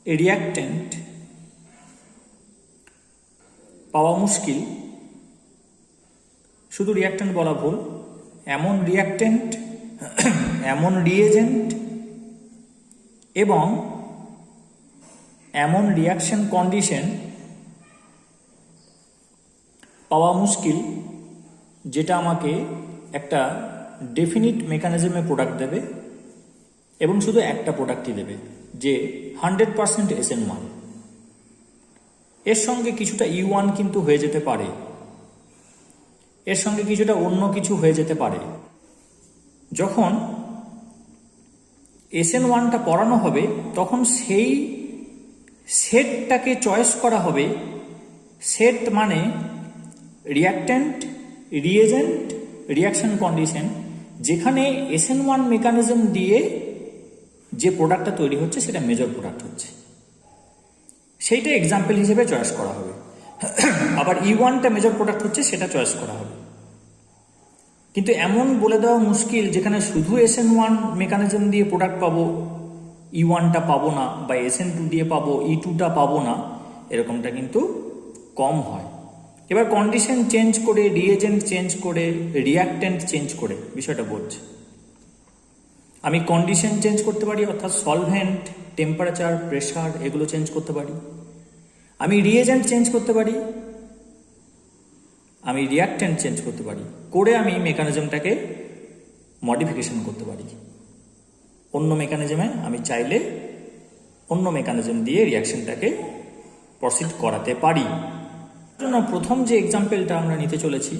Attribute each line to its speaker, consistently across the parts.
Speaker 1: Reactant পাওয়া মুশকিল, শুধু রিয়াক্ট্যান্ট বলা ভুল, এমন রিয়াক্ট্যান্ট, এমন রিয়েজেন্ট এবং এমন রিয়াকশন কন্ডিশন পাওয়া মুশকিল যেটা আমাকে একটা ডেফিনিট মেকানিজমে প্রোডাক্ট দেবে এবং শুধু একটা প্রোডাক্টই দেবে, যে 100% SN1। এর সঙ্গে কিছুটা E1 কিন্তু হয়ে যেতে পারে, এর সঙ্গে কিছুটা অন্য কিছু হয়ে যেতে পারে। যখন SN1টা পড়ানো হবে তখন সেই সেটটাকে চয়েস করা হবে। সেট মানে রিয়াক্ট্যান্ট, রিয়েজেন্ট, রিয়াকশন কন্ডিশন, যেখানে SN1 মেকানিজম দিয়ে যে প্রোডাক্টটা তৈরি হচ্ছে সেটা মেজর প্রোডাক্ট হচ্ছে, সেইটা এক্সাম্পল হিসেবে চয়েস করা হবে। আবার E1টা মেজর প্রোডাক্ট হচ্ছে, সেটা চয়েস করা হবে। কিন্তু এমন বলে দেওয়া মুশকিল যেখানে শুধু SN1 মেকানিজম দিয়ে প্রোডাক্ট পাবো, E1টা পাবো না, বা SN2 দিয়ে পাবো, E2টা পাবো না, এরকমটা কিন্তু কম হয়। এবার কন্ডিশন চেঞ্জ করে, রিয়েজেন্ট চেঞ্জ করে, রিয়াক্ট্যান্ট চেঞ্জ করে বিষয়টা বলছে। আমি কন্ডিশন চেঞ্জ করতে পারি, অর্থাৎ সলভেন্ট, টেম্পারেচার, প্রেশার এগুলো চেঞ্জ করতে পারি। আমি রিয়েজেন্ট চেঞ্জ করতে পারি, আমি রিয়াক্ট্যান্ট চেঞ্জ করতে পারি, করে আমি মেকানিজমটাকে মডিফিকেশন করতে পারি। অন্য মেকানিজমে আমি চাইলে অন্য মেকানিজম দিয়ে রিয়াকশনটাকে প্রসিড করাতে পারি। জন্য প্রথম যে এক্সাম্পলটা আমরা নিতে চলেছি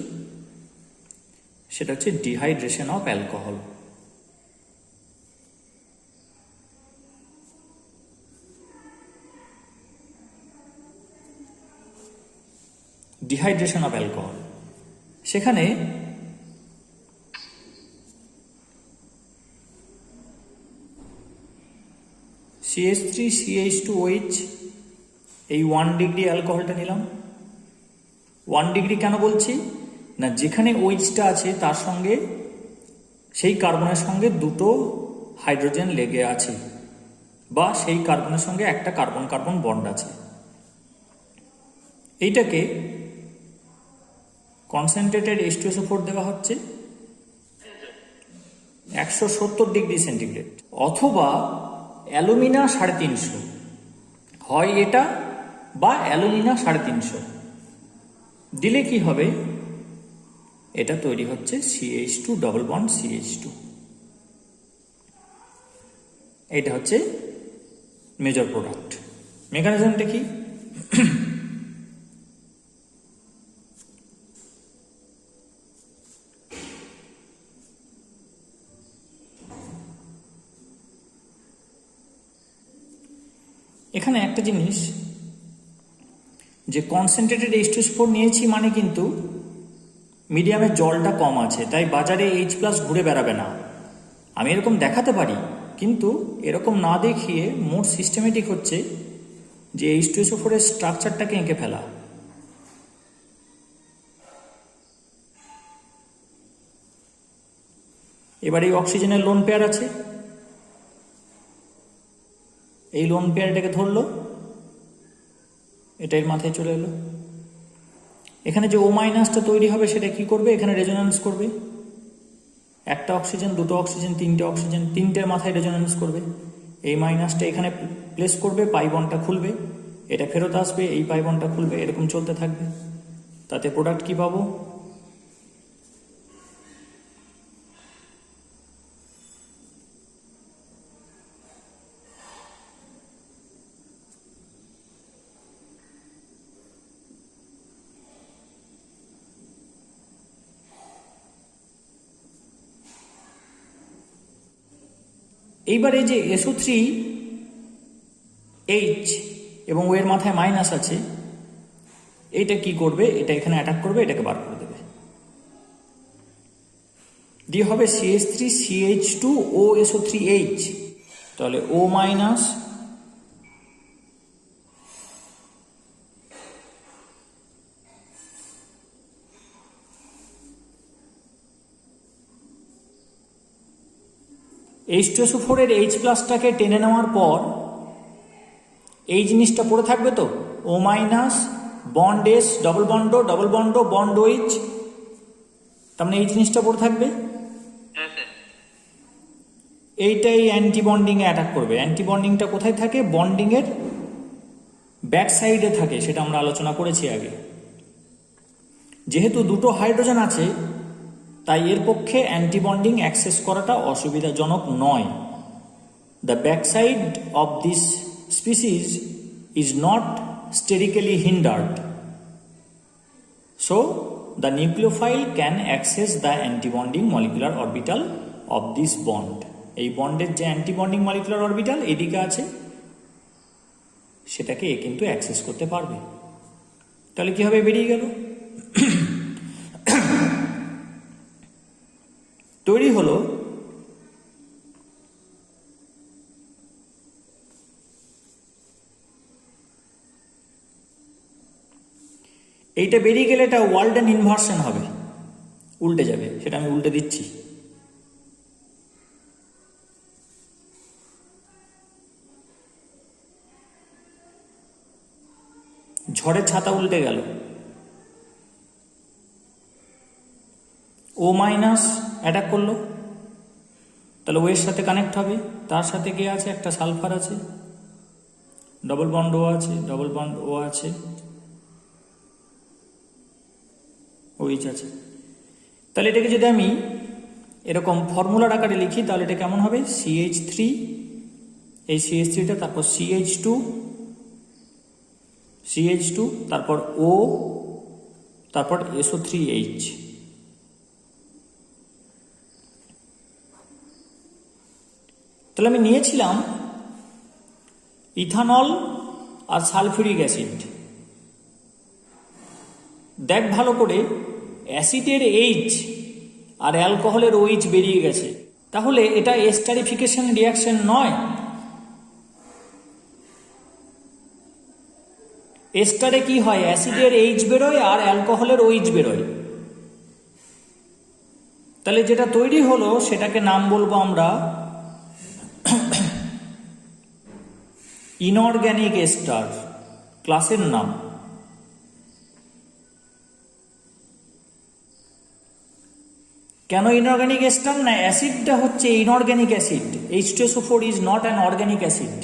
Speaker 1: সেটা হচ্ছে dehydration of alcohol. Dehydration of alcohol, সেখানে CH3CH2OH এই 1 ডিগ্রি অ্যালকোহলটা নিলাম। 1 ডিগ্রি কেন বলছি না, যেখানে OH-টা আছে তার সঙ্গে, সেই কার্বনের সঙ্গে দুটো হাইড্রোজেন লেগে আছে, বা সেই কার্বনের সঙ্গে একটা কার্বন কার্বন বন্ড আছে। এইটাকে কনসেন্ট্রেটেড H2SO4 দেওয়া হচ্ছে 170 ডিগ্রি সেন্টিগ্রেড, অথবা অ্যালুমিনা 350, হয় এটা বা অ্যালুমিনা 350 দিলে কি হবে, এটা তৈরি হচ্ছে CH2 ডবল বন্ড CH2। এটা হচ্ছে মেজর প্রোডাক্ট। মেকানিজমটা কি, এখানে একটা জিনিস, যে কনসেন্ট্রেটেড H2SO4 নিয়েছি মানে কিন্তু মিডিয়ামের জলটা কম আছে, তাই বাজারে H+ ঘুরে বেড়াবে না। আমি এরকম দেখাতে পারি, কিন্তু এরকম না দেখিয়ে মোট সিস্টেমেটিক হচ্ছে যে H2SO4 এর স্ট্রাকচারটাকে এঁকে ফেলা। এবার এই অক্সিজেনের লোন পেয়ার আছে, এই লোন পেয়ারটাকে ধরলো, এটা এর মাথায় চলে এলো। এখানে যে O- তৈরি হবে সেটা কি করবে, এখানে রেজোন্যান্স করবে। একটা অক্সিজেন, দুটো অক্সিজেন, তিনটে অক্সিজেন, তিনটের মাথায় রেজোন্যান্স করবে। এই মাইনাসটা এখানে প্লেস করবে, পাই বন্ডটা খুলবে, এটা ফেরত আসবে, এই পাই বন্ডটা খুলবে, এরকম চলতে থাকবে। তাতে প্রোডাক্ট কি পাবো, এইবারে যে SO3H এবং ও এর মাথায় মাইনাস আছে, এইটা কি করবে, এটা এখানে অ্যাটাক করবে, এটাকে বার করে দেবে, দিয়ে হবে CH3CH2OSO3H। তাহলে O- H2SO4 এর H+টাকে টেনে নেওয়ার পর এই জিনিসটা পড়ে থাকবে তো, O minus bond S double bond O double bond O bond OH, তার মানে এই জিনিসটা পড়ে থাকবে। এইটাই অ্যান্টি বন্ডিং এ অ্যাটাক করবে। অ্যান্টি বন্ডিংটা কোথায় থাকে? বন্ডিং এর ব্যাক সাইডে থাকে, সেটা আমরা আলোচনা করেছি আগে। যেহেতু দুটো হাইড্রোজেন আছে তাই এর পক্ষে অ্যান্টি বন্ডিং অ্যাক্সেস করাটা অসুবিধাজনক নয়। The back side of this species is not sterically hindered, so the nucleophile can access the anti bonding molecular orbital of this bond. এই বন্ডের যে অ্যান্টি বন্ডিং মলিকুলার অরবিটাল এদিকে আছে সেটাকে এ কিন্তু অ্যাক্সেস করতে পারবে। তাহলে কি হবে? বেরিয়ে গেল। তৈরি হলো এইটা। বেরিয়ে গেলে এটা ওয়ালডেন ইনভার্সন হবে, উল্টে যাবে। সেটা আমি উল্টে দিচ্ছি। ঝড়ের ছাতা উল্টে গেল। ও মাইনাস অ্যাটাক করলো, তাহলে ও এর সাথে কানেক্ট হবে। তার সাথে কে আছে? একটা সালফার আছে, ডবল বন্ড ও আছে, ডবল বন্ড ও আছে, ওইচ আছে। তাহলে এটাকে যদি আমি এরকম ফর্মুলার আকারে লিখি তাহলে এটা কেমন হবে? CH3, এই CH3টা, তারপর CH2, তারপর O, তারপর SO3H। তাহলে আমি নিয়েছিলাম ইথানল আর সালফিউরিক অ্যাসিড। দেখ ভালো করে, অ্যাসিডের এইচ আর অ্যালকোহলের ওইচ বেরিয়ে গেছে। তাহলে এটা এস্টারিফিকেশন রিয়াকশন নয়। এস্টারে কি হয়? অ্যাসিডের এইচ বেরোয় আর অ্যালকোহলের ওইচ বেরোয়। তাহলে যেটা তৈরি হলো সেটাকে নাম বলবো আমরা ইনঅর্গ্যানিক এস্টার, ক্লাসের নাম। কেন ইনঅর্গ্যানিক এস্টার? না, অ্যাসিডটা হচ্ছে inorganic acid. H2SO4 is not an organic acid.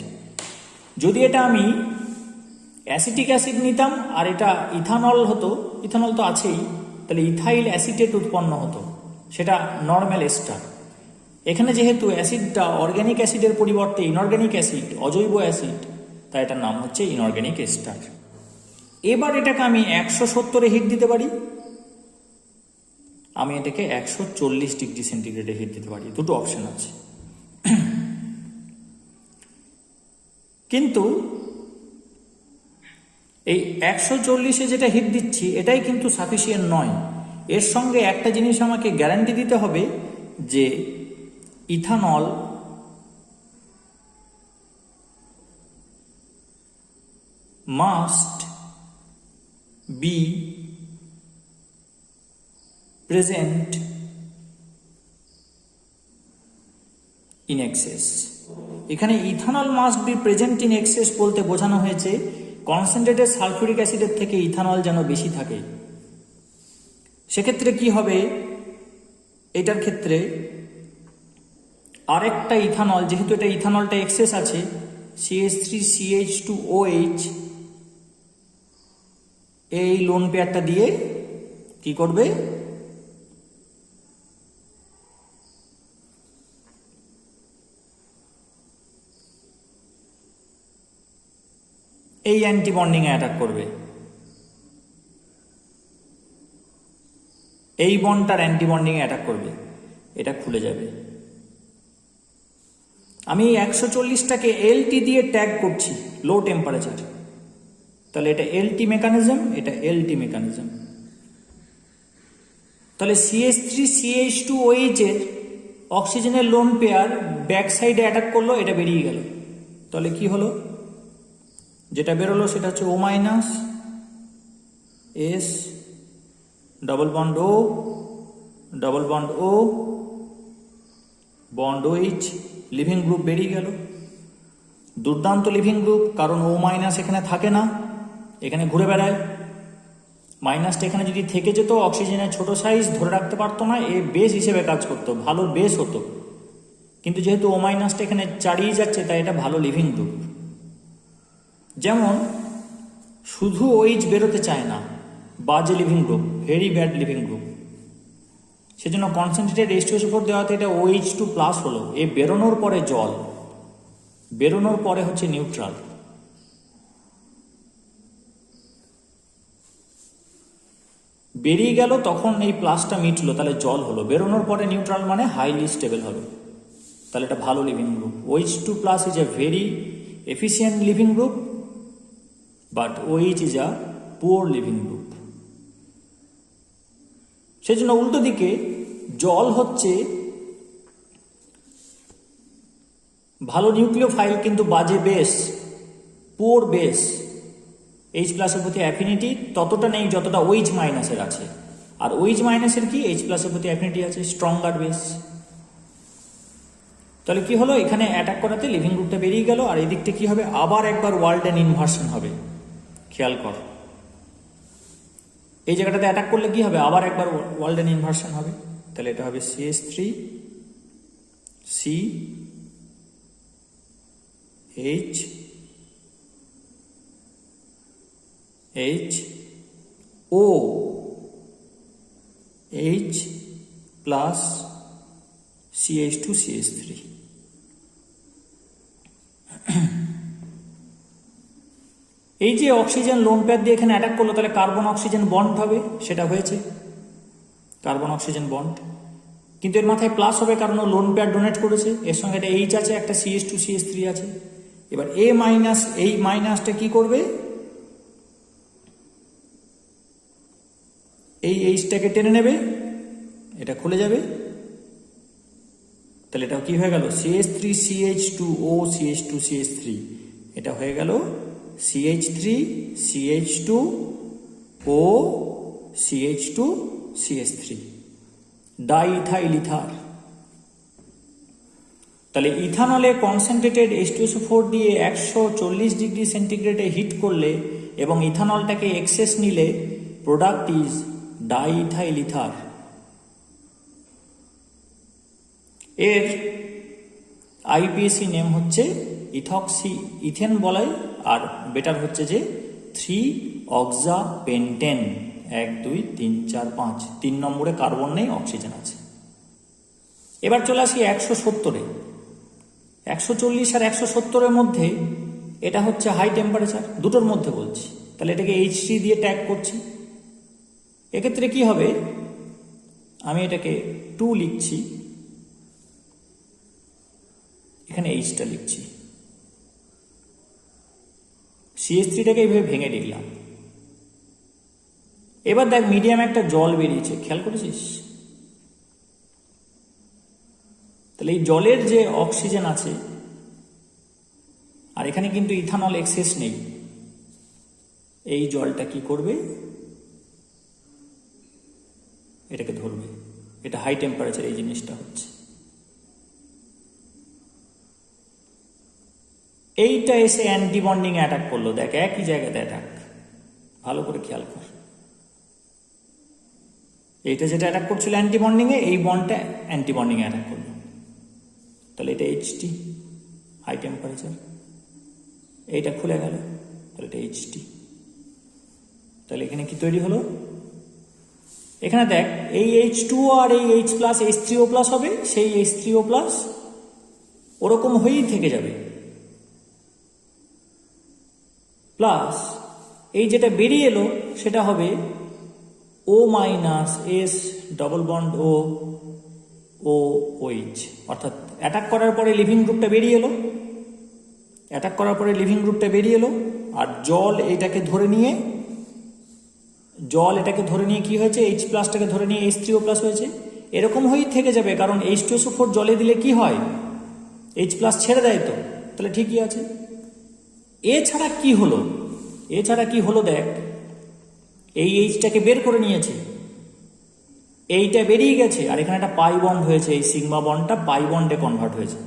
Speaker 1: যদি এটা আমি অ্যাসিটিক অ্যাসিড নিতাম আর এটা ইথানল হতো, ইথানল তো আছেই, তাহলে ইথাইল অ্যাসিটেট উৎপন্ন হতো, সেটা নর্মাল এস্টার। এখানে যেহেতু অ্যাসিডটা অর্গ্যানিক অ্যাসিডের পরিবর্তে ইনঅর্গ্যানিক অ্যাসিড, অজৈব অ্যাসিড, তাই এটার নাম হচ্ছে ইনঅর্গ্যানিক এস্টার। এবার এটাকে আমি 170-এ হিট দিতে পারি, আমি এটাকে 140 ডিগ্রি সেন্টিগ্রেডে হিট দিতে পারি। দুটো অপশন আছে। কিন্তু এই 140-এ যেটা হিট দিচ্ছি এটাই কিন্তু সাফিসিয়েন্ট নয়। এর সঙ্গে একটা জিনিস আমাকে গ্যারান্টি দিতে হবে যে ethanol must be present in excess. এখানে ethanol must be present in excess বলতে বোঝানো হয়েছে কনসেন্ট্রেটেড সালফিউরিক অ্যাসিডের থেকে ইথানল যেন বেশি থাকে। সেক্ষেত্রে কি হবে? এটার ক্ষেত্রে আরেকটা ইথানল, যেহেতু এটা ইথানলটা এক্সেস আছে, CH3CH2OH, এই লোন পেয়ারটা দিয়ে কি করবে? এই অ্যান্টি বন্ডিং এ অ্যাটাক করবে। এই বন্ডটার অ্যান্টি বন্ডিং এ অ্যাটাক করবে, এটা খুলে যাবে। আমি 140টাকে LT দিয়ে ট্যাগ করছি, লো টেম্পারেচার। তাহলে এটা LT মেকানিজম, এটা LT মেকানিজম। তাহলে CH3CH2OH এর অক্সিজেনের লোন পেয়ার ব্যাক সাইডে অ্যাটাক করলো, এটা বেরিয়ে গেল। তাহলে কি হলো? যেটা বেরোলো সেটা হচ্ছে O minus S double bond O double bond O bond OH, living group বেরিয়ে গেল। দুর্দান্ত লিভিং গ্রুপ, কারণ ও মাইনাস এখানে থাকে না, এখানে ঘুরে বেড়ায়। মাইনাসটা এখানে যদি থেকে যেত, অক্সিজেনের ছোট সাইজ ধরে রাখতে পারতো না, এ বেস হিসেবে কাজ করতো, ভালো বেস হতো। কিন্তু যেহেতু ও মাইনাসটা এখানে চালিয়ে যাচ্ছে, তাই এটা ভালো লিভিং গ্রুপ। যেমন শুধু ওইচ বেরোতে চায় না, বাজে living group, very bad living group. সেজন্য কনসেন্ট্রেটেড H2SO4 দেওয়াতে এটা OH2+ হলো। এ বেরোনোর পরে জল, বেরোনোর পরে হচ্ছে নিউট্রাল। বেরিয়ে গেল তখন এই প্লাসটা মিটলো, তাহলে জল হলো। বেরোনোর পরে নিউট্রাল মানে হাইলি স্টেবল হবে, তাহলে এটা ভালো living group. OH2+ is a very efficient living group, but OH is a poor living group. সেজন্য উল্টো দিকে জল হচ্ছে ভালো নিউক্লিওফাইল কিন্তু বাজে বেস, পুয়ার বেস। H+ এর প্রতি অ্যাফিনিটি ততটা নেই যতটা OH- এর আছে। আর OH- এর কি H+ এর প্রতি অ্যাফিনিটি আছে, স্ট্রঙ্গার বেস। তাহলে কি হলো, এখানে অ্যাটাক করাতে লিভিং গ্রুপটা বেরিয়ে গেল, আর এদিকটা কি হবে, আবার একবার ওয়ালডেন ইনভার্সন হবে। খেয়াল কর, এই জায়গাটাতে অ্যাটাক করলে কি হবে, আবার একবার ওয়ালডেন ইনভার্সন হবে। তাহলে এটা হবে CH3 CH O H plus CH2 CH3। এই যে অক্সিজেন লোন প্যাড দিয়ে এখানে অ্যাটাক করলো, তাহলে কার্বন অক্সিজেন বন্ড হবে, সেটা হয়েছে কার্বন অক্সিজেন বন্ড। কিন্তু এর মাথায় প্লাস হবে কারণ ও লোন প্যাড ডোনেট করেছে, এর সঙ্গে একটা H আছে, একটা CH2 CH3 আছে। এবার A মাইনাস, এই মাইনাসটা কি করবে, এই Hটাকে টেনে নেবে, এটা খুলে যাবে। তাহলে এটা কি হয়ে গেল, CH3 CH2O CH2 CH3, এটা হয়ে গেল CH3 CH2O CH2 CH3, diethyl ether. তাহলে ইথানলে কনসেন্ট্রেটেড H2SO4 দিয়ে 140 ডিগ্রি সেন্টিগ্রেডে হিট করলে এবং ইথানলটাকে এক্সেস নিলে প্রোডাক্ট ইজ ডাইইথাইল ইথার। এর আইপিএসি নেম হচ্ছে ইথক্সি ইথেন বলাই, আর বেটার হচ্ছে যে 3-অক্সাপেন্টেন। 1 2 3 4 5, 3 নম্বরে কার্বন নেই, অক্সিজেন আছে। এবার চলে আসি 170-এ। 140 আর 170-এর মধ্যে এটা হচ্ছে হাই টেম্পারেচার, দুটোর মধ্যে বলছি। তাহলে এটাকে H3 দিয়ে ট্যাগ করছি। এক্ষেত্রে কি হবে, আমি এটাকে 2 লিখছি, এখানে Hটা লিখছি, CH3টাকে এইভাবে ভেঙে লিখলাম। এবার দেখ মিডিয়ামে একটা জল বেরিয়েছে, খেয়াল করেছিস? তাহলে এই জলের যে অক্সিজেন আছে, আর এখানে কিন্তু ইথানল এক্সেস নেই, এই জলটা কি করবে, এটাকে ধরবে। এটা হাই টেম্পারেচার, এই জিনিসটা হচ্ছে। এইটা এসে অ্যান্টিবন্ডিং অ্যাটাক করলো, দেখ একই জায়গাতে অ্যাটাক, ভালো করে খেয়াল কর। এইটা যেটা অ্যাটাক করছিল অ্যান্টিবন্ডিংয়ে, এই বন্ডটা অ্যান্টিবন্ডিংয়ে অ্যাটাক করলো। তাহলে এটা HT, হাই টেম্পারেচার। এইটা খুলে গেল, তাহলে এটা HT। তাহলে এখানে কি তৈরি হলো, এখানে দেখ এই H2O আর এই H+ H3O+ হবে, সেই H3O+ ওরকম হয়েই থেকে যাবে। প্লাস এই যেটা বেরিয়ে এলো সেটা হবে O- S double bond O OH, অর্থাৎ অ্যাটাক করার পরে লিভিং গ্রুপটা বেরিয়ে এলো, অ্যাটাক করার পরে লিভিং গ্রুপটা বেরিয়ে এলো। আর জল এটাকে ধরে নিয়ে, কি হয়েছে, H+টাকে ধরে নিয়ে H3O+ হয়েছে। এরকম হয়েই থেকে যাবে, কারণ H2SO4 জলে দিলে কি হয়, H+ ছেড়ে দেয় তো, তাহলে ঠিকই আছে। এছাড়া কি হলো দেখ, এই Hটাকে বের করে নিয়েছে, এইটা বেরিয়ে গেছে, আর এখানে একটা পাই বন্ড হয়েছে, এই সিগমা বন্ডটা পাই বন্ডে কনভার্ট হয়েছে।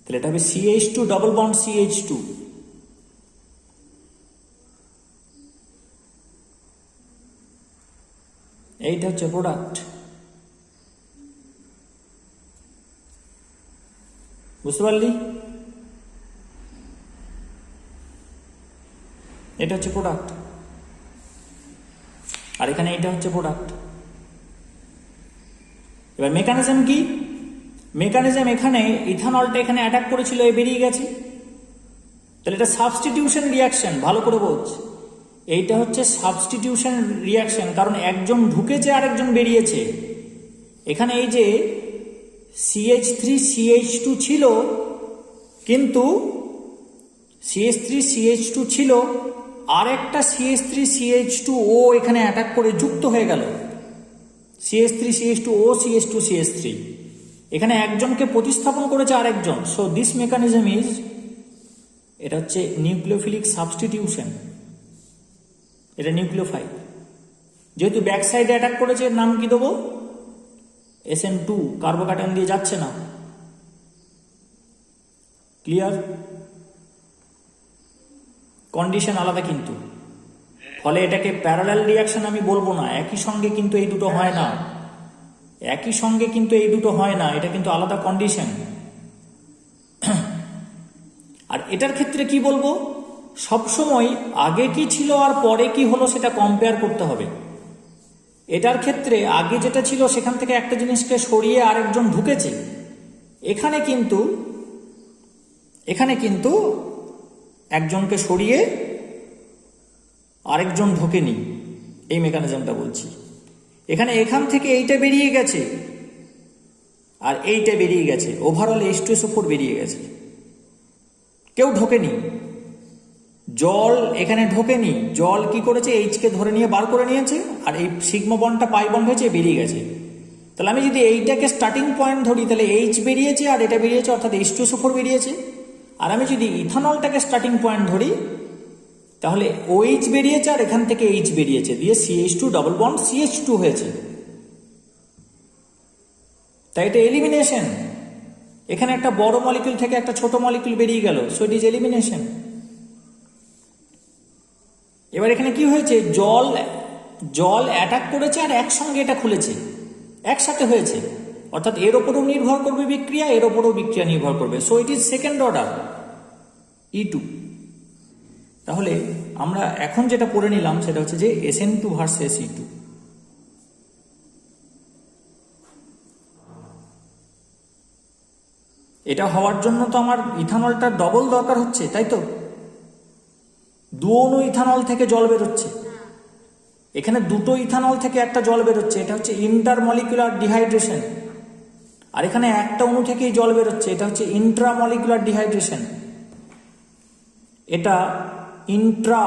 Speaker 1: তাহলে এটা হবে CH2 ডবল বন্ড CH2। এইটা হচ্ছে প্রোডাক্ট। বুঝতে পারলি? এটা হচ্ছে প্রোডাক্ট, আর এখানে এটা হচ্ছে প্রোডাক্ট। এবার মেকানিজম কি? মেকানিজম এখানে ইথানলটা এখানে অ্যাটাক করেছিল, এ বেরিয়ে গেছে, তাহলে এটা সাবস্টিটিউশন রিয়াকশন। ভালো করে বোঝ, এইটা হচ্ছে সাবস্টিটিউশন রিয়াকশন, কারণ একজন ঢুকেছে আর একজন বেরিয়েছে। এখানে এই যে CH3CH2 ছিল, কিন্তু CH3CH2 ছিল, আর একটা CH3CH2O এখানে অ্যাটাক করে যুক্ত হয়ে গেল, CH3CH2O CH2CH3। এখানে একজনকে প্রতিস্থাপন করেছে আর একজন। সো দিস মেকানিজম ইজ, এটা হচ্ছে নিউক্লিওফিলিক সাবস্টিটিউশন, এটা নিউক্লিওফাইল। যেহেতু ব্যাক সাইডে অ্যাটাক করেছে, এর নাম কি দেবো? SN2, কার্বোক্যাটায়ন দিয়ে যাচ্ছে না। ক্লিয়ার? কন্ডিশন আলাদা কিন্তু, ফলে এটাকে প্যারালাল রিয়াকশন আমি বলবো না। একই সঙ্গে কিন্তু এই দুটো হয় না, একই সঙ্গে কিন্তু এই দুটো হয় না, এটা কিন্তু আলাদা কন্ডিশন। আর এটার ক্ষেত্রে কি বলবো? সবসময় আগে কি ছিল আর পরে কি হলো সেটা কম্পেয়ার করতে হবে। এটার ক্ষেত্রে আগে যেটা ছিল সেখান থেকে একটা জিনিসকে সরিয়ে আরেকজন ঢুকেছে। এখানে কিন্তু একজনকে সরিয়ে আরেকজন ঢোকেনি, এই মেকানিজমটা বলছি। এখান থেকে এইটা বেরিয়ে গেছে আর এইটা বেরিয়ে গেছে, ওভারঅল H2SO4 বেরিয়ে গেছে, কেউ ঢোকেনি। জল এখানে ঢোকেনি, জল কি করেছে? এইচকে ধরে নিয়ে বার করে নিয়েছে, আর এই সিগমা বন্ডটা পাই বন্ড হয়েছে, বেরিয়ে গেছে। তাহলে আমি যদি এইটাকে স্টার্টিং পয়েন্ট ধরি, তাহলে H বেরিয়েছে আর এটা বেরিয়েছে, অর্থাৎ H2SO4 বেরিয়েছে। আর আমি যদি ইথানলটাকে স্টার্টিং পয়েন্ট ধরি, তাহলে OH বেরিয়েছে আর এখান থেকে H বেরিয়েছে, দিয়ে CH2 ডবল বন্ড CH2 হয়েছে। তাই এটা এলিমিনেশন। এখানে একটা বড় মলিকিউল থেকে একটা ছোট মলিকিউল বেরিয়ে গেল, সো ইট ইজ এলিমিনেশন। এবার এখানে কি হয়েছে? জল অ্যাটাক করেছে আর একসঙ্গে এটা খুলেছে, একসাথে হয়েছে, অর্থাৎ এর ওপরও নির্ভর করবে বিক্রিয়া, এর ওপরও বিক্রিয়া নির্ভর করবে। So it is second order E2। তাহলে আমরা এখন যেটা পড়ে নিলাম সেটা হচ্ছে যে SN2 ভার্সেস E2। এটা হওয়ার জন্য তো আমার ইথানলটা ডবল দরকার হচ্ছে, তাই তো? 2 অণু ইথানল থেকে জল বেরোচ্ছে, এখানে 2টো ইথানল থেকে একটা জল বেরোচ্ছে, এটা হচ্ছে ইন্টারমলিকুলার ডিহাইড্রেশন। আর এখানে একটা অণু থেকেই জল বেরোচ্ছে, এটা হচ্ছে ইন্ট্রামলিকুলার ডিহাইড্রেশন। এটা ইন্ট্রা,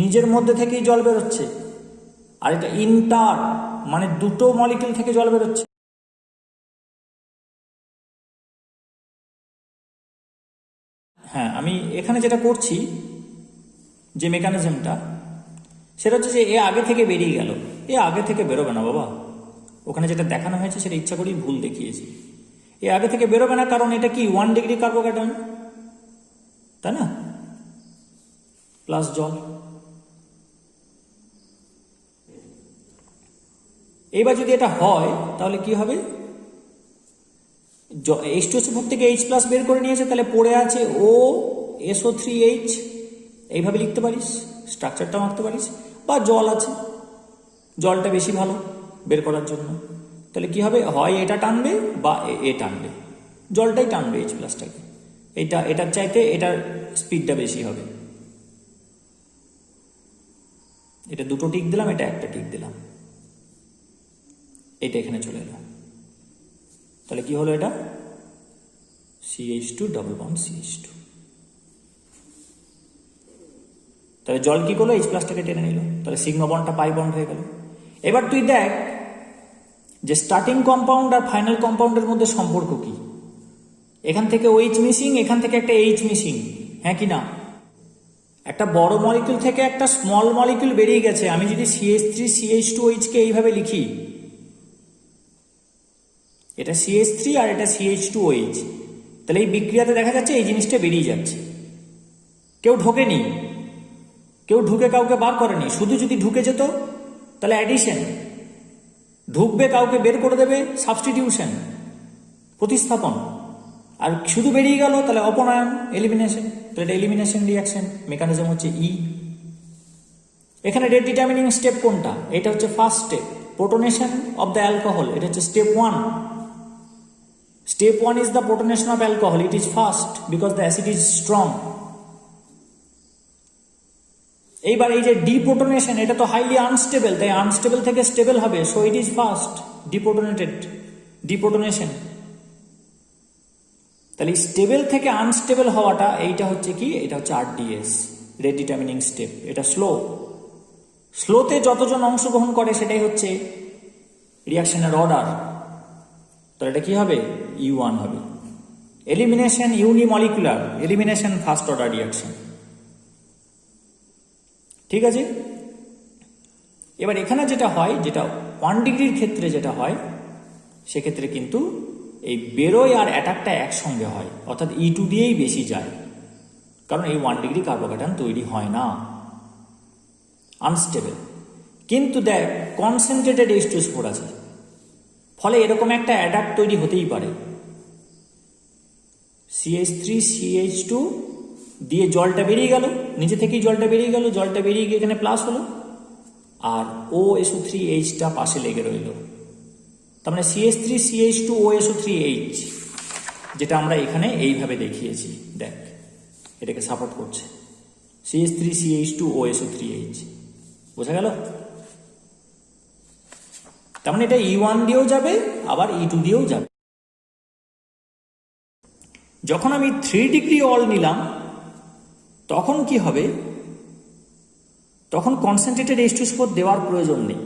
Speaker 1: নিজের মধ্যে থেকেই জল বেরোচ্ছে, আর এটা ইন্টার, মানে 2টো মলিকিউল থেকে জল বেরোচ্ছে। হ্যাঁ, আমি এখানে যেটা করছি, যে মেকানিজমটা, সেটা হচ্ছে যে এ আগে থেকে বেরিয়ে গেল। এ আগে থেকে বেরোবে না বাবা, ওখানে যেটা দেখানো হয়েছে সেটা ইচ্ছা করেই ভুল দেখিয়েছি। এ আগে থেকে বেরোবে না, কারণ এটা কি 1 ডিগ্রি কার্বোক্যাটায়ন, তাই না? প্লাস জল। এবার যদি এটা হয় তাহলে কি হবে? H2SO4 থেকে H+ বের করে নিয়েছে, তাহলে পড়ে আছে OSO3H, এইভাবে লিখতে পারিস, স্ট্রাকচারটা আঁকতে পারিস। বা জল আছে, জলটা বেশি ভালো বের করার জন্য। তাহলে কি হবে? হয় এটা টানবে বা এ টানবে, জলটাই টানবে H+টাকে। এটার চাইতে এটার স্পিডটা বেশি হবে। এটা 2টো টিক দিলাম, এটা একটা টিক দিলাম, এটা এখানে চলে এলো। তাহলে কি হলো? এটা CH2 ডবল বন্ড CH2। তাহলে জল কি করলো? H+টাকে টেনে নিল, তাহলে সিগমা বন্ডটা পাই বন্ড হয়ে গেল। এবার তুই দেখ যে স্টার্টিং কম্পাউন্ড আর ফাইনাল কম্পাউন্ডের মধ্যে সম্পর্ক কি। এখান থেকে OH মিসিং, এখান থেকে একটা H মিসিং, হ্যাঁ কি না? একটা বড় মলিকিউল থেকে একটা স্মল মলিকিউল বেরিয়ে গেছে। আমি যদি CH3CH2OH কে এইভাবে লিখি, এটা CH3 আর এটা CH2OH, তাহলে এই বিক্রিয়াতে দেখা যাচ্ছে এই জিনিসটা বেরিয়ে যাচ্ছে। কেউ ঢোকেনি, কেউ ঢুকে কাউকে বার করেনি, শুধু যদি ঢুকে যেত তাহলে অ্যাডিশন, ঢুকবে কাউকে বের করে দেবে সাবস্টিটিউশন, প্রতিস্থাপন, আর শুধু বেরিয়ে গেল তাহলে অপনয়ন, এলিমিনেশন। তাহলে এটা এলিমিনেশন রিয়াকশন মেকানিজম হচ্ছে ই। এখানে রেট ডিটারমিনিং স্টেপ কোনটা? এটা হচ্ছে first step, protonation of the alcohol. এটা হচ্ছে step 1। Step 1 is the protonation of alcohol. It is fast because the acid is strong. এইবার এই যে ডিপ্রোটনেশন, এটা তো হাইলি আনস্টেবল, তাই আনস্টেবল থেকে স্টেবল হবে, সো ইট ইজ ফাস্ট ডিপ্রোটনেটেড, ডিপ্রোটনেশন। তাহলে স্টেবল থেকে আনস্টেবল হওয়াটা এইটা হচ্ছে কি? এটা হচ্ছে আরডিএস, রেট ডিটারমিনিং স্টেপ। এটা স্লো। স্লোতে যতজন অংশগ্রহণ করে সেটাই হচ্ছে রিয়াকশনের অর্ডার। তাহলে এটা কি হবে? ইউ1 হবে। Elimination unimolecular, elimination first order reaction. ঠিক আছে। এবার এখানে যেটা হয়, যেটা 1 ডিগ্রির ক্ষেত্রে যেটা হয়, সেক্ষেত্রে কিন্তু এই বেরোয় আর অ্যাটাকটা একসঙ্গে হয়, অর্থাৎ E2 দিয়েই বেশি যায়, কারণ এই 1 ডিগ্রি কার্বোক্যাটায়ন তৈরি হয় না, আনস্টেবল। কিন্তু দেখ কনসেন্ট্রেটেড H2SO4 আছে, ফলে এরকম একটা অ্যাডাক্ট তৈরি হতেই পারে। CH3CH2 দিয়ে জলটা বেরিয়ে গেল, নিজে থেকেই জলটা বেরিয়ে গেল, জলটা বেরিয়ে গিয়ে এখানে প্লাস হলো, আর OSO3Hটা পাশে লেগে রইল। তার মানে CH3CH2OSO3H, যেটা আমরা এখানে এইভাবে দেখিয়েছি, দেখ এটাকে সাপোর্ট করছে, CH3CH2OSO3H। বোঝা গেল? তার মানে এটা E1 দিয়েও যাবে, আবার E2 দিয়েও যাবে। যখন আমি 3 ডিগ্রি অল নিলাম তখন কি হবে? তখন কনসেন্ট্রেটেড H2SO4 দেওয়ার প্রয়োজন নেই,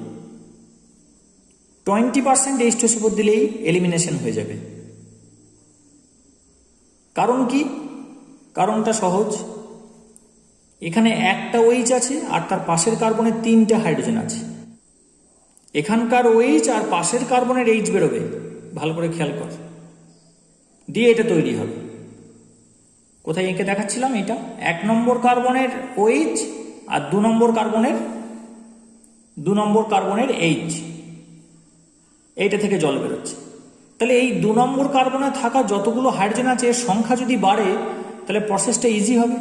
Speaker 1: 20% H2SO4 দিলেই এলিমিনেশন হয়ে যাবে। কারণ কি? কারণটা সহজ, এখানে একটা OH আছে আর তার পাশের কার্বনের 3টে হাইড্রোজেন আছে। এখানকার OH আর পাশের কার্বনের H বেরোবে, ভালো করে খেয়াল কর, দিয়ে এটা তৈরি হবে। কোথায় এঁকে দেখাচ্ছিলাম? এটা 1 নম্বর কার্বনের OH আর 2 নম্বর কার্বনের H, এইটা থেকে জল বেরোচ্ছে। তাহলে এই 2 নম্বর কার্বনে থাকা যতগুলো হাইড্রোজেন আছে এর সংখ্যা যদি বাড়ে তাহলে প্রসেসটা ইজি হবে।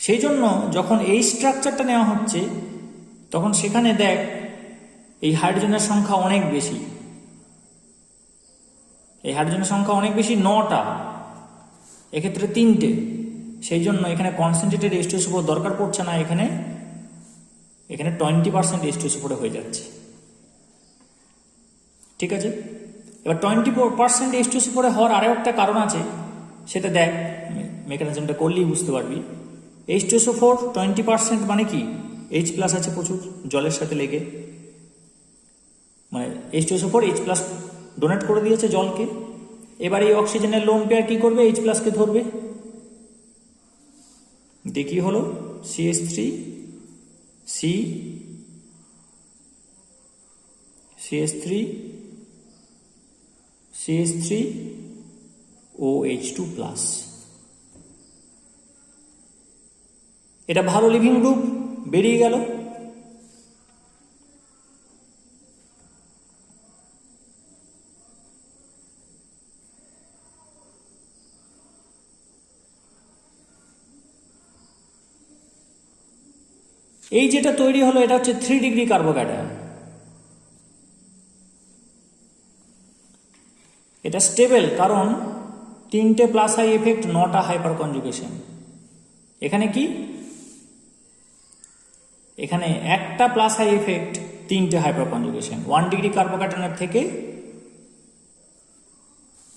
Speaker 1: সেই জন্য যখন এই স্ট্রাকচারটা নেওয়া হচ্ছে তখন সেখানে দেখ এই হাইড্রোজেনের সংখ্যা অনেক বেশি, এই হাইড্রোজেনের সংখ্যা অনেক বেশি, 9টা, এক্ষেত্রে 3টে। সেই জন্য এখানে কনসেন্ট্রেটেড H2SO4 দরকার পড়ছে না, এখানে 20% H2SO4 হয়ে যাচ্ছে। ঠিক আছে। এবার 20% H2SO4 হওয়ার আরও একটা কারণ আছে, সেটা দেখ, মেকানিজমটা করলেই বুঝতে পারবি। H2SO4 20% মানে কি? H+ আছে প্রচুর জলের সাথে লেগে, মানে H2SO4 H+ ডোনেট করে দিয়েছে জলকে। এবার এই অক্সিজেনের লোন পেয়ার কি করবে? H+ কে ধরবে, দেখি হলো CH3OH2+। এটা ভালো লিভিং গ্রুপ, বেরিয়ে গেল। এই যেটা তৈরি হলো এটা হচ্ছে 3 ডিগ্রি কার্বোক্যাটায়ন। এটা স্টেবল কারণ 3টে প্লাস হাই এফেক্ট, 9টা হাইপার কনজুগেশন। এখানে কি? এখানে একটা প্লাস হাই এফেক্ট, 3টে হাইপার কনজুগেশন। 1 ডিগ্রি কার্বোক্যাটায়নের থেকে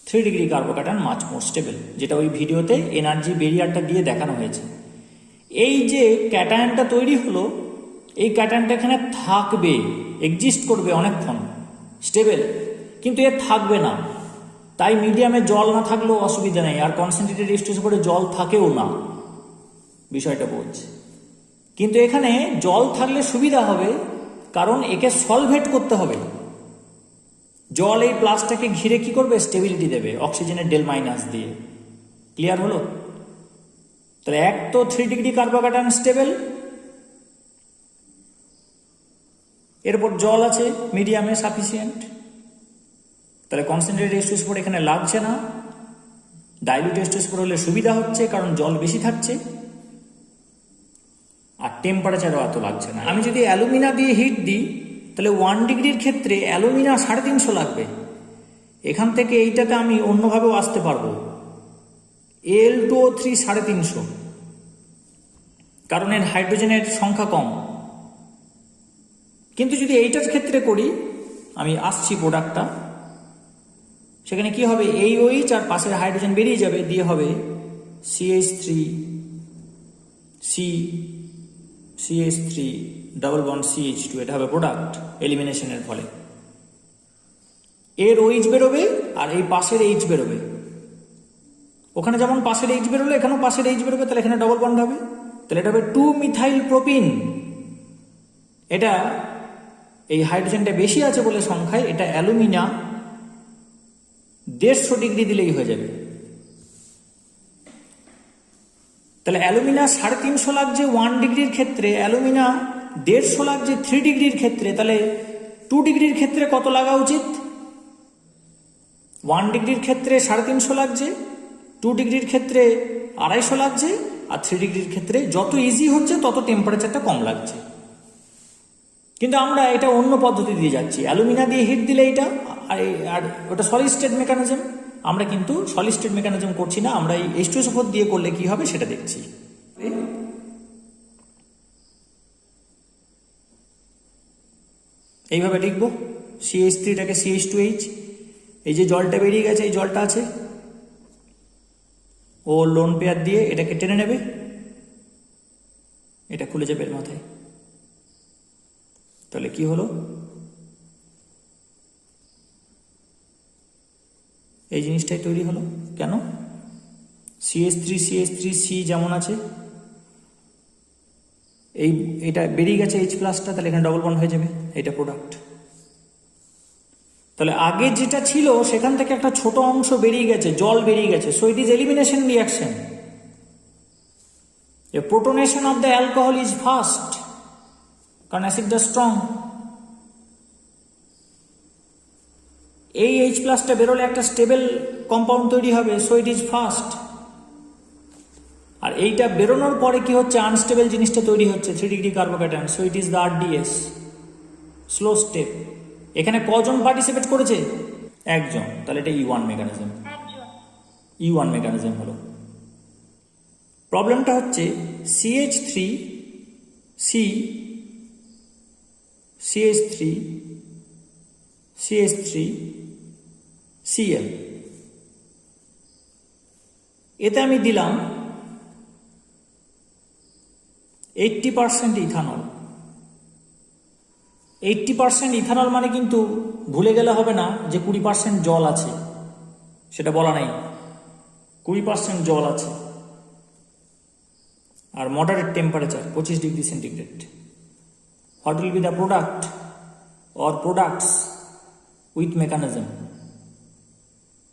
Speaker 1: 3 degree carbocation much more stable, যেটা ওই ভিডিওতে এনার্জি ব্যারিয়ারটা দিয়ে দেখানো হয়েছে। এই যে ক্যাটায়নটা তৈরি হলো, এই ক্যাটায়নটা এখানে থাকবে, এক্সিস্ট করবে অনেকক্ষণ, স্টেবল, কিন্তু এর থাকবে না। তাই মিডিয়ামে জল না থাকলেও অসুবিধা নেই, আর কনসেন্ট্রেটেড H2SO4 জল থাকেও না, বিষয়টা বলছে। কিন্তু এখানে জল থাকলে সুবিধা হবে, কারণ একে সলভেট করতে হবে। জল এই প্লাসটাকে ঘিরে কি করবে, স্টেবিলিটি দেবে অক্সিজেনের ডেল মাইনাস দিয়ে। ক্লিয়ার হলো? তাহলে এক তো 3 ডিগ্রি কার্বোক্যাটায়ন স্টেবল, এরপর জল আছে মিডিয়ামে সাফিসিয়েন্ট, তাহলে কনসেন্ট্রেটেড H2SO4 এখানে লাগছে না। ডাইলিউট H2SO4 হলে সুবিধা হচ্ছে কারণ জল বেশি থাকছে, আর টেম্পারেচারও এত লাগছে না। আমি যদি অ্যালুমিনা দিয়ে হিট দিই তাহলে 1 ডিগ্রির ক্ষেত্রে অ্যালুমিনা 350 লাগবে। এখান থেকে এইটাতে আমি অন্যভাবেও আসতে পারবো, Al2O3 350, কারণ এর হাইড্রোজেনের সংখ্যা কম। কিন্তু যদি এইটার ক্ষেত্রে করি, আমি আসছি প্রোডাক্টটা, সেখানে কি হবে, এই OH আর পাশের হাইড্রোজেন বেরিয়ে যাবে, দিয়ে হবে CH3 C CH3 double bond CH2, এটা হবে প্রোডাক্ট এলিমিনেশনের ফলে। এর OH বেরোবে আর এই পাশের H বেরোবে, ওখানে যেমন পাশের H বেরোলো এখানেও পাশের H বেরোবে, তাহলে এখানে ডবল বন্ড হবে, তাহলে এটা হবে 2 মিথাইল প্রোপিন। এটা এই হাইড্রোজেনটা বেশি আছে বলে সংখ্যায়, এটা অ্যালুমিনা 150 ডিগ্রি দিলেই হয়ে যাবে। তাহলে অ্যালুমিনা 350 লাগছে 1 ডিগ্রির ক্ষেত্রে, অ্যালুমিনা 150 লাগছে 3 ডিগ্রির ক্ষেত্রে, তাহলে 2 ডিগ্রির ক্ষেত্রে কত লাগা উচিত? 1 ডিগ্রির ক্ষেত্রে 350 লাগছে, 2 ডিগ্রির ক্ষেত্রে 250 লাগছে, আর 3 ডিগ্রির ক্ষেত্রে যত ইজি হচ্ছে তত টেম্পারেচারটা কম লাগছে। কিন্তু আমরা এটা অন্য পদ্ধতি দিয়ে যাচ্ছি, অ্যালুমিনা দিয়ে হিট দিলে এটা, আর ওটা সলিড স্টেট মেকানিজম, আমরা কিন্তু সলিড স্টেট মেকানিজম করছি না, আমরা এই H2SO4 দিয়ে করলে কি হবে সেটা দেখছি। এইভাবে লিখবো, CH3টাকে CH2H, এই যে জলটা বেরিয়ে গেছে, এই জলটা আছে, ও লোন পেয়ার দিয়ে এটাকে টেনে নেবে, এটা খুলে যাবে এর মাথায়, তাহলে কি হলো, এই জিনিসটাই তৈরি হলো। কেন? CH3C যেমন আছে, এটা বেরিয়ে গেছে H প্লাসটা, তাহলে এখানে ডবল বন্ড হয়ে যাবে, এটা প্রোডাক্ট। তাহলে আগে যেটা ছিল সেখান থেকে একটা ছোট অংশ বেরিয়ে গেছে, জল বেরিয়ে গেছে, so it is elimination reaction. A protonation of the alcohol is fast, কারণ অ্যাসিডটা স্ট্রং। এই H প্লাসটা বেরোলে একটা স্টেবল কম্পাউন্ড তৈরি হবে, সো ইট ইজ ফাস্ট। আর এইটা বেরোনোর পরে কি হচ্ছে, আনস্টেবল জিনিসটা তৈরি হচ্ছে 3 degree carbocation, so it is the RDS, slow step. এখানে কজন পার্টিসিপেট করেছে? একজন, তাহলে এটা E1 মেকানিজম, E1 মেকানিজম হলো। প্রবলেমটা হচ্ছে CH3 C CH3 CH3 Cl, এতে আমি দিলাম 80% ইথানল। 80% ইথানল মানে কিন্তু ভুলে গেলে হবে না যে 20% জল আছে, সেটা বলা নাই, 20% জল আছে, আর moderate temperature 25 degree centigrade. What will be the product or products with mechanism?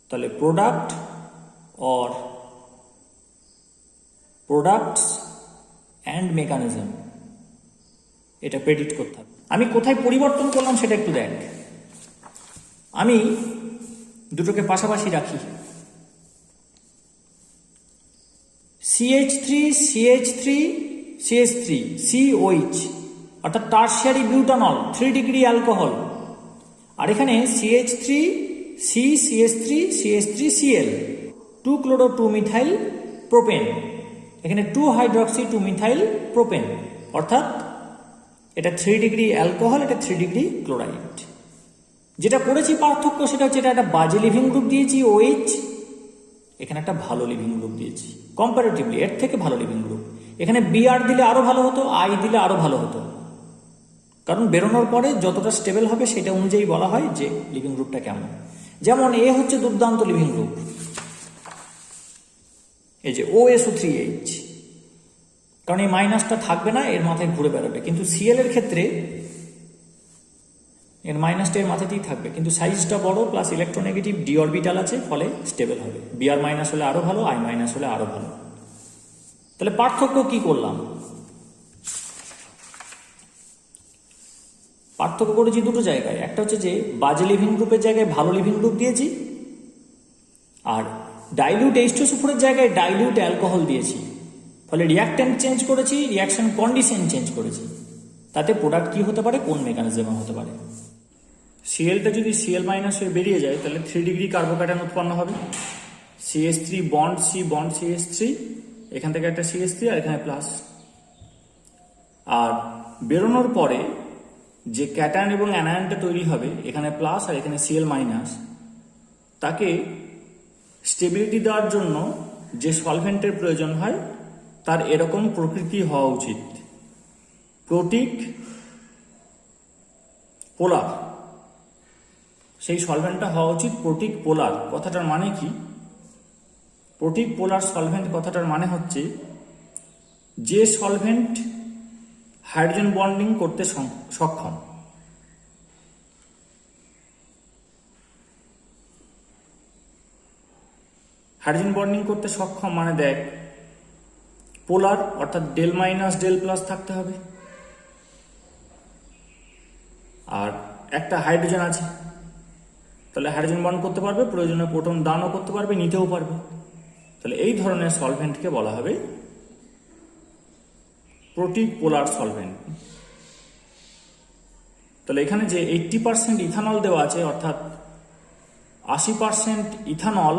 Speaker 1: তাহলে product or products and mechanism, এটা প্রেডিক্ট করতে হবে। আমি কোথায় পরিবর্তন করলাম সেটা একটু দেখ। আমি দুটোকে পাশাপাশি রাখি, CH3 CH3 CH3 COH, অর্থাৎ টারশিয়ারি বিউটানল 3 ডিগ্রি অ্যালকোহল, আর এখানে CH3 C CH3 CH3 Cl 2 chloro 2 methyl propane, এখানে 2 হাইড্রক্সি 2 মিথাইল প্রোপেন, অর্থাৎ এটা 3 ডিগ্রি অ্যালকোহল, এটা 3 ডিগ্রি ক্লোরাইড। যেটা করেছি পার্থক্য সেটা হচ্ছে এটা একটা বাজে লিভিং গ্রুপ দিয়েছি OH, এখানে একটা ভালো লিভিং গ্রুপ দিয়েছি, কম্পারেটিভলি এর থেকে ভালো লিভিং গ্রুপ। এখানে Br দিলে আরো ভালো হতো, I দিলে আরো ভালো হতো, কারণ বেরোনোর পরে যতটা স্টেবল হবে সেটা অনুযায়ী বলা হয় যে লিভিং গ্রুপটা কেমন। যেমন এ হচ্ছে দুর্দান্ত লিভিং গ্রুপ, এই যে OSO3H, কারণ এই মাইনাসটা থাকবে না, এর মাথায় ঘুরে বেড়াবে। কিন্তু Cl এর ক্ষেত্রে এর মাইনাসটা এর মাথাতেই থাকবে, কিন্তু সাইজটা বড় প্লাস ইলেকট্রোনেগেটিভ ডি অরবিটাল আছে, ফলে স্টেবল হবে। বিআর মাইনাস হলে আরো ভালো, আই মাইনাস হলে আরো ভালো। তাহলে পার্থক্য কি করলাম? পার্থক্য করেছি দুটো জায়গায়। একটা হচ্ছে যে বাজে লিভিং গ্রুপের জায়গায় ভালো লিভিং গ্রুপ দিয়েছি, আর ডাইলিউট H2SO4 জায়গায় ডাইলিউট অ্যালকোহল দিয়েছি। ফলে রিয়াক্ট্যান্ট চেঞ্জ করেছি, রিয়াকশন কন্ডিশন চেঞ্জ করেছি। তাতে প্রোডাক্ট কি হতে পারে, কোন মেকানিজমে হতে পারে। সিএলটা যদি সিএল মাইনাস হয়ে বেরিয়ে যায় তাহলে 3 ডিগ্রি কার্বোক্যাটায়ন উৎপন্ন হবে। CH3 bond C bond CH3, এখান থেকে একটা CH3 আর এখানে প্লাস। আর বেরোনোর পরে যে ক্যাটায়ন এবং অ্যানায়নটা তৈরি হবে, এখানে প্লাস আর এখানে সিএল মাইনাস, তাকে স্টেবিলিটি দেওয়ার জন্য যে সলভেন্টের প্রয়োজন হয় তার এরকম প্রকৃতি হওয়া উচিত, প্রোটিক পোলার। সেই সলভেন্টটা হওয়া উচিত প্রোটিক পোলার। কথাটার মানে কি? প্রোটিক পোলার সলভেন্ট কথাটার মানে হচ্ছে যে সলভেন্ট হাইড্রোজেন বন্ডিং করতে সক্ষম। হাইড্রোজেন বন্ডিং করতে সক্ষম মানে দেখ, পোলার অর্থাৎ ডেল মাইনাস ডেল প্লাস থাকতে হবে, আর একটা হাইড্রোজেন আছে, তাহলে হাইড্রোজেন বন্ড করতে পারবে, প্রয়োজনে প্রোটন দানও করতে পারবে, নিতেও পারবে। তাহলে এই ধরনের সলভেন্টকে বলা হবে প্রোটিক পোলার সলভেন্ট। তাহলে এখানে যে 80% ইথানল দেওয়া আছে, অর্থাৎ 80% ইথানল,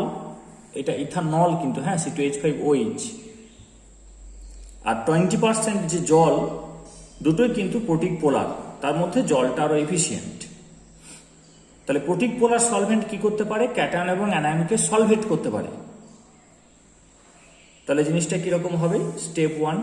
Speaker 1: এটা ইথানল কিন্তু, হ্যাঁ, C2H5OH, আর 20% যে জল, দুটোই কিন্তু প্রোটিক পোলার। তার মধ্যে জলটা আরো এফিসিয়েন্ট। তাহলে প্রোটিক পোলার সলভেন্ট কি করতে পারে? ক্যাটায়ন এবং অ্যানায়নকে সলভেট করতে পারে। তাহলে জিনিসটা কিরকম হবে? স্টেপ 1,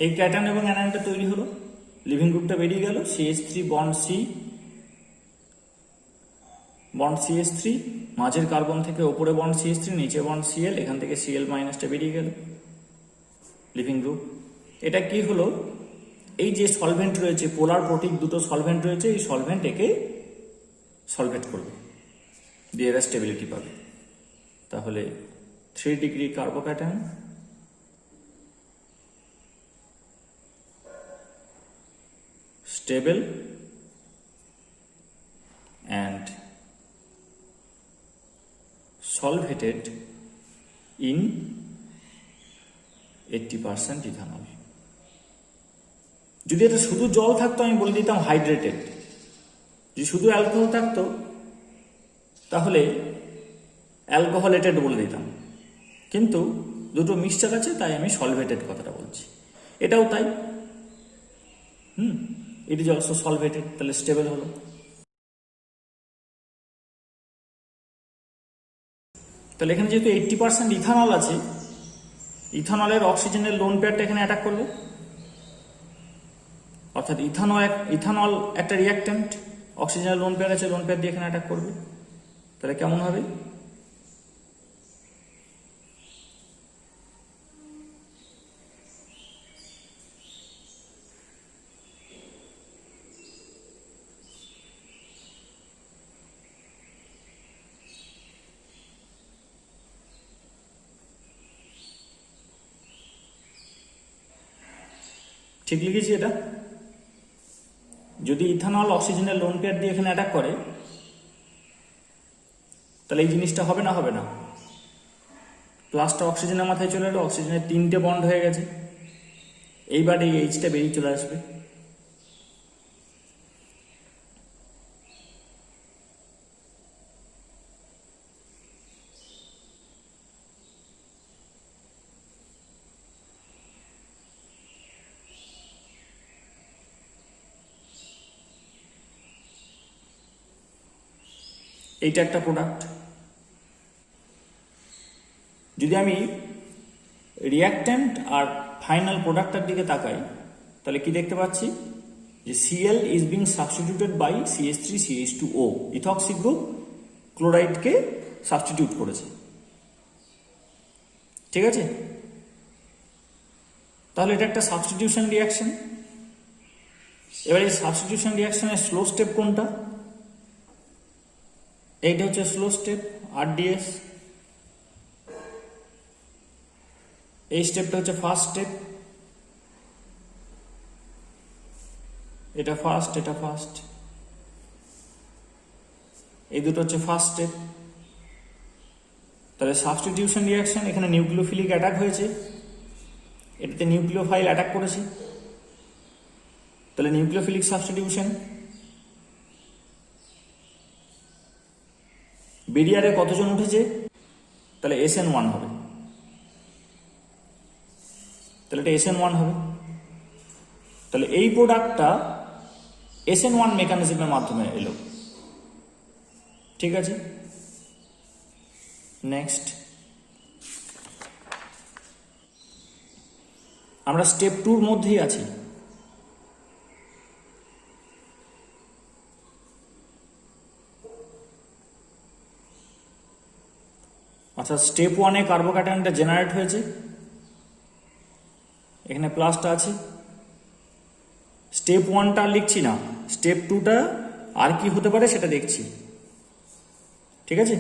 Speaker 1: এই ক্যাটায়ন এবং অ্যানায়নটা তৈরি হলো, লিভিং গ্রুপটা বেরিয়ে গেল, CH3 bond C bond CH3, মাঝের কার্বন থেকে ওপরে বন্ড CH3, নিচে বন্ড Cl, এখান থেকে Cl মাইনাসটা বেরিয়ে গেল, লিভিং গ্রুপ। এটা কি হলো? এই যে সলভেন্ট রয়েছে, পোলার প্রোটিক দুটো সলভেন্ট রয়েছে, এই সলভেন্ট একে সলভেট করবে, দিয়ে এরা স্টেবিলিটি পাবে। তাহলে 3 degree carbocation, stable and solvated in 80% ethanol. যদি এটা শুধু জল থাকতো আমি বলে দিতাম হাইড্রেটেড, যদি শুধু অ্যালকোহল থাকতো তাহলে অ্যালকোহলেটেড বলে দিতাম, কিন্তু দুটো মিক্সচার আছে তাই আমি সলভেটেড কথাটা বলছি। এটাও তাই, ইট ইজ অলসো সলভেটেড, তাহলে স্টেবল হলো। তাহলে এখানে যেহেতু 80% ইথানল আছে, ইথানলের অক্সিজেনের লোন পেয়ারটা এখানে অ্যাটাক করবে, অর্থাৎ ইথানল একটা রিয়াক্ট্যান্ট, অক্সিজেনের লোন পেয়ার আছে, লোন পেয়ার দিয়ে এখানে অ্যাটাক করবে। তাহলে কেমন হবে? ঠিক লিখেছি এটা? যদি ইথানল অক্সিজেনের লোন পেয়ার দিয়ে এখানে অ্যাটাক করে তাহলে এই জিনিসটা হবে না? হবে না। প্লাসটা অক্সিজেনের মাথায় চলে এলো, অক্সিজেনের 3টে বন্ড হয়ে গেছে, এইবার এই এইচটা বেরিয়ে চলে আসবে। এইটা একটা প্রোডাক্ট। যদি আমি রিয়াক্ট্যান্ট আর ফাইনাল প্রোডাক্টটার দিকে তাকাই তাহলে কি দেখতে পাচ্ছি যে Cl is being substituted by CH3CH2O, ethoxy group ক্লোরাইডকে সাবস্টিটিউট করেছে। ঠিক আছে, তাহলে এটা একটা সাবস্টিটিউশন রিয়াকশন। এবার এই সাবস্টিটিউশন রিয়াকশনের স্লো স্টেপ কোনটা? এইটা হচ্ছে স্লো স্টেপ RDS, এই স্টেপটা হচ্ছে ফার্স্ট স্টেপ, এটা ফার্স্ট, এটা ফার্স্ট, এই দুটো হচ্ছে ফার্স্ট স্টেপ। তাহলে সাবস্টিটিউশন রিয়াকশন, এখানে নিউক্লিওফিলিক অ্যাটাক হয়েছে, এটাতে নিউক্লিওফাইল অ্যাটাক করেছে, তাহলে নিউক্লিওফিলিক সাবস্টিটিউশন। বেরিয়ারে কতজন উঠেছে? তাহলে SN1 হবে, তাহলে এটা SN1 হবে। তাহলে এই প্রোডাক্টটা SN1 মেকানিজমের মাধ্যমে এলো। ঠিক আছে, নেক্সট আমরা স্টেপ 2 এর মধ্যেই আছি। আচ্ছা, স্টেপ 1-এ কার্বোক্যাটায়নটা জেনারেট হয়েছে, এখানে প্লাসটা আছে। স্টেপ 1টা আর লিখছি না, স্টেপ 2টা আর কি হতে পারে সেটা দেখছি। ঠিক আছে,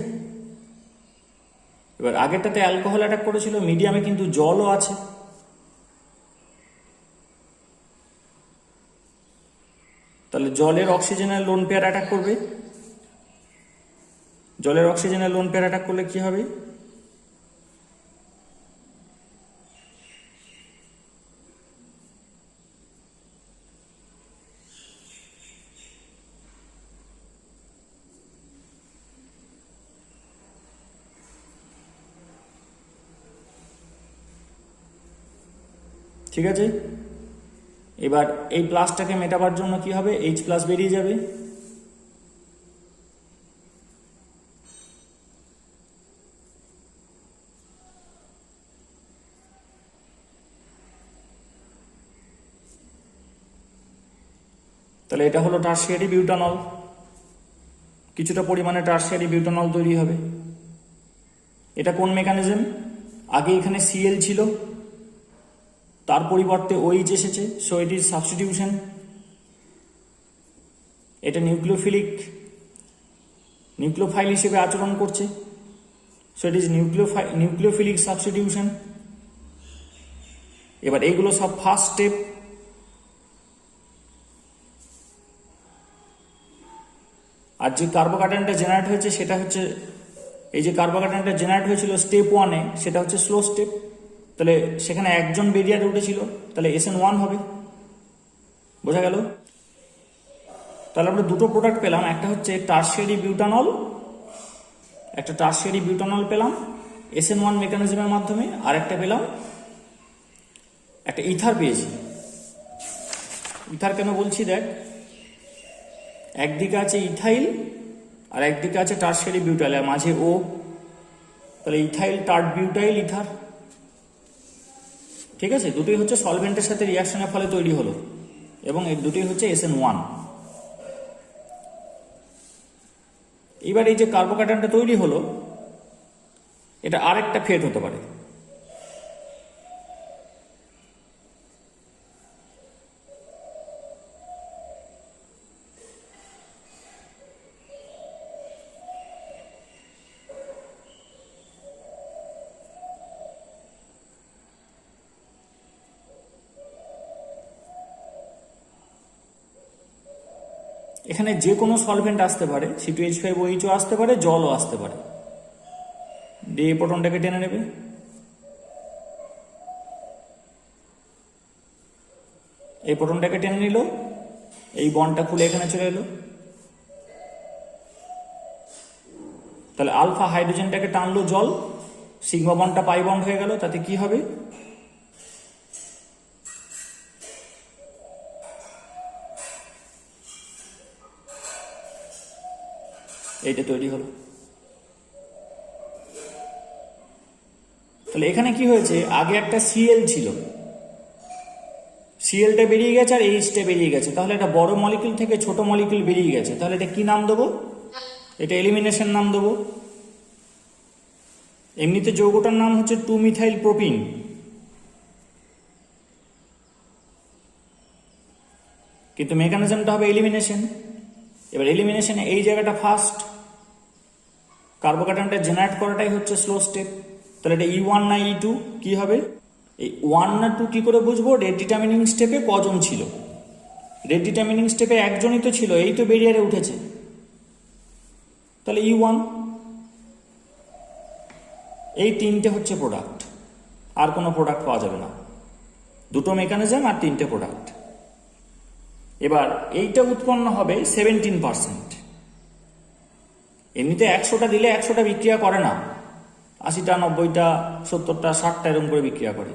Speaker 1: এবার আগেরটাতে অ্যালকোহল অ্যাটাক করেছিল, মিডিয়ামে কিন্তু জলও আছে। তাহলে জলের অক্সিজেনের লোন পেয়ার অ্যাটাক করবে। জলের অক্সিজেনের লোন পেয়ার অ্যাটাক করলে কি হবে? ঠিক আছে, এবার এই প্লাসটাকে মেটাবার জন্য কি হবে? H+ বেরিয়ে যাবে। তাহলে এটা হলো টারশিয়ারি বিউটানল, কিছুটা পরিমাণে টারশিয়ারি বিউটানল তৈরি হবে। এটা কোন মেকানিজম? আগে এখানে Cl ছিল, তার পরিবর্তে OH এসেছে, সো ইট ইজ সাবস্টিটিউশন। এটা নিউক্লিওফাইল হিসেবে আচরণ করছে, so it is nucleophilic substitution. এবার এইগুলো সব ফার্স্ট স্টেপ। আর যে কার্বোক্যাটায়নটা জেনারেট হয়েছে সেটা হচ্ছে, এই যে কার্বোক্যাটায়নটা জেনারেট হয়েছিল স্টেপ 1-এ, সেটা হচ্ছে স্লো স্টেপ। তাহলে সেখানে একজন বেরিয়ারে উঠেছিল, তাহলে SN1 হবে। বোঝা গেল? তাহলে আমরা দুটো প্রোডাক্ট পেলাম, একটা হচ্ছে টারশিয়ারি বিউটানল, একটা টারশিয়ারি বিউটানল পেলাম SN1 মেকানিজমের মাধ্যমে, আর একটা পেলাম একটা ইথার পেয়েছি। ইথার কেন বলছি দেখ, একদিকে আছে ইথাইল আর একদিকে আছে টারশিয়ারি বিউটাইল, আর মাঝে ও, তাহলে ইথাইল টার্ট বিউটাইল ইথার। ঠিক আছে, দুটোই হচ্ছে সলভেন্টের সাথে রিয়াকশনের ফলে তৈরি হলো, এবং এই দুটোই হচ্ছে SN1। এবার এই যে কার্বোক্যাটায়নটা তৈরি হলো, এটা আরেকটা ফেট হতে পারে। এখানে যে কোনো সলভেন্ট আসতে পারে, C2H5OH আসতে পারে, জলও আসতে পারে। দিয়ে এই প্রোটনটাকে টেনে নেবে, এই প্রোটনটাকে টেনে নিল, এই বন্ডটা খুলে এখানে চলে এলো। তাহলে আলফা হাইড্রোজেনটাকে টানলো জল, সিগমা বন্ডটা পাই বন্ড হয়ে গেল। তাতে কি হবে? এইটা তৈরি হলো। তাহলে এখানে কি হয়েছে, আগে একটা সিএল ছিল, সিএলটা বেরিয়ে গেছে আর এইচটা বেরিয়ে গেছে, তাহলে এটা বড় মলিকিউল থেকে ছোট মলিকিউল বেরিয়ে গেছে, তাহলে এটা কি নাম দেবো, এটা এলিমিনেশন নাম দেবো। এমনিতে যৌগটার নাম হচ্ছে 2মিথাইল প্রোপিন, কিন্তু মেকানিজমটা হবে এলিমিনেশন। এবার এলিমিনেশনে এই জায়গাটা ফার্স্ট, কার্বোকার্বনটা জেনারেট করাটাই হচ্ছে স্লো স্টেপ। তাহলে এটা E1 না E2 কি হবে, এই 1 না 2 কি করে বুঝবো, রেট ডিটারমিনিং স্টেপে কজন ছিল, রেট ডিটারমিনিং স্টেপে একজনই তো ছিল, এই তো বেরিয়ারে উঠেছে, তাহলে E1। এই তিনটে হচ্ছে প্রোডাক্ট, আর কোনো প্রোডাক্ট পাওয়া যাবে না, দুটো মেকানিজম আর তিনটে প্রোডাক্ট। এবার এইটা উৎপন্ন হবে 17%। এমনিতে 100টা দিলে 100টা বিক্রিয়া করে না, 80টা 90টা 70টা 60টা এরকম করে বিক্রিয়া করে।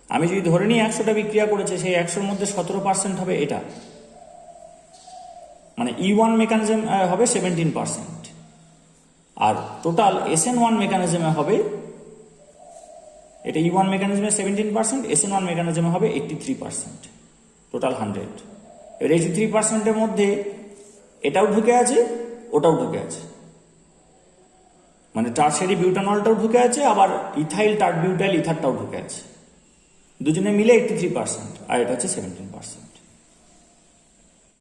Speaker 1: আমি যদি ধরে নিই 100টা বিক্রিয়া করেছে, সেই 100-র মধ্যে 17% হবে এটা, মানে E1 মেকানিজম হবে 17%, আর টোটাল SN1 মেকানিজমে হবে, এটা E1 মেকানিজমে 17%, SN1 মেকানিজমে হবে 83%, টোটাল 100। এবার 83%-এর মধ্যে এটাও ঢুকে আছে, ওটাও ঢুকে আছে, মানে টারশারি বিউটানলটাও ঢুকে আছে, আবার ইথাইল টার্ট বিউটাইল ইথারটাও ঢুকে আছে, দুজনে মিলে 83%, আর এটা হচ্ছে 17%।